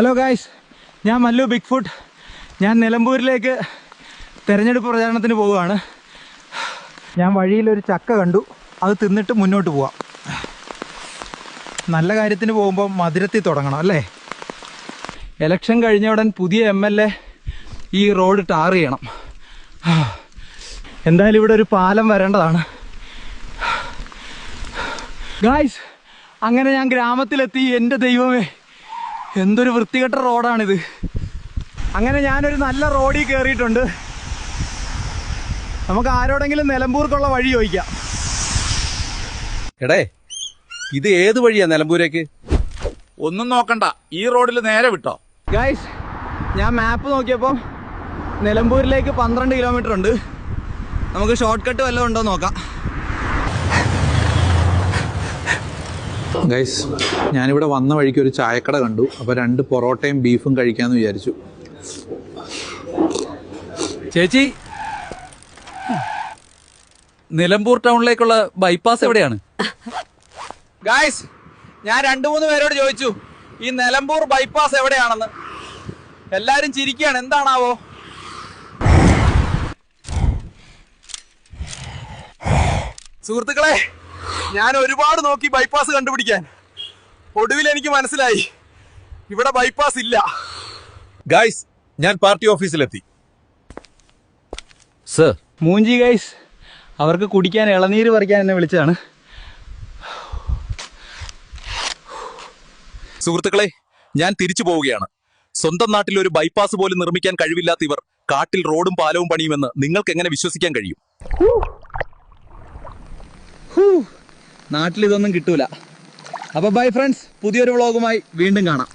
Hello guys, ഞാൻ Mallu big food. ഞാൻ നിലമ്പൂരിലേക്ക് തെരഞ്ഞെടുപ്പ് പ്രചാരണത്തിന് പോവുകയാണ്. ഞാൻ വഴിയിലൊരു ചക്ക കണ്ടു, അത് തിന്നിട്ട് മുന്നോട്ട് പോവാം. നല്ല കാര്യത്തിന് പോകുമ്പോൾ മധുരത്തിൽ തുടങ്ങണം അല്ലേ? ഇലക്ഷൻ കഴിഞ്ഞ ഉടൻ പുതിയ MLA ഈ റോഡ് ടാർ ചെയ്യണം. എന്തായാലും ഇവിടെ ഒരു പാലം വരേണ്ടതാണ്. ഗായ്സ്, അങ്ങനെ ഞാൻ ഗ്രാമത്തിലെത്തി. എൻ്റെ ദൈവമേ, എന്തൊരു വൃത്തികെട്ട റോഡാണിത്. അങ്ങനെ ഞാനൊരു നല്ല റോഡിൽ കയറിയിട്ടുണ്ട്. നമുക്ക് ആരോടെങ്കിലും നിലമ്പൂർക്കുള്ള വഴി ചോദിക്കാം. എടേ, ഇത് ഏത് വഴിയാ നിലമ്പൂരേക്ക്? ഒന്നും നോക്കണ്ട, ഈ റോഡിൽ നേരെ വിട്ടോ. ഗൈസ്, ഞാൻ മാപ്പ് നോക്കിയപ്പോൾ നിലമ്പൂരിലേക്ക് 12 കിലോമീറ്റർ ഉണ്ട്. നമുക്ക് ഷോർട്ട് കട്ട് വല്ലതും ഉണ്ടോ നോക്കാം. ഗൈസ്, ഞാനിവിടെ വന്ന വഴിക്ക് ഒരു ചായക്കട കണ്ടു. അപ്പോൾ 2 പൊറോട്ടയും ബീഫും കഴിക്കാമെന്ന് വിചാരിച്ചു. ചേച്ചി, നിലമ്പൂർ ടൗണിലേക്കുള്ള ബൈപ്പാസ് എവിടെയാണ്? ഗൈസ്, ഞാൻ 2-3 പേരോട് ചോദിച്ചു ഈ നിലമ്പൂർ ബൈപ്പാസ് എവിടെയാണെന്ന്. എല്ലാരും ചിരിക്കുകയാണ്, എന്താണാവോ? സുഹൃത്തുക്കളെ, ഞാൻ ഒരുപാട് നോക്കി ബൈപ്പാസ് കണ്ടുപിടിക്കാൻ. ഒടുവിൽ എനിക്ക് മനസ്സിലായി, ഇവിടെ ബൈപ്പാസ് ഇല്ല. ഗൈസ്, ഞാൻ പാർട്ടി ഓഫീസിലെത്തി. സർ, മൂഞ്ചി ഗൈസ്, അവർക്ക് കുടിക്കാൻ ഇളനീര് പറിക്കാൻ എന്നെ വിളിച്ചതാണ്. സുഹൃത്തുക്കളെ, ഞാൻ തിരിച്ചു പോവുകയാണ്. സ്വന്തം നാട്ടിൽ ഒരു ബൈപ്പാസ് പോലും നിർമ്മിക്കാൻ കഴിവില്ലാത്ത ഇവർ കാട്ടിൽ റോഡും പാലവും പണിയുമെന്ന് നിങ്ങൾക്ക് എങ്ങനെ വിശ്വസിക്കാൻ കഴിയും? നാട്ടിൽ ഇതൊന്നും കിട്ടൂല. അപ്പോൾ ബൈ ഫ്രണ്ട്സ്, പുതിയൊരു വ്ളോഗുമായി വീണ്ടും കാണാം.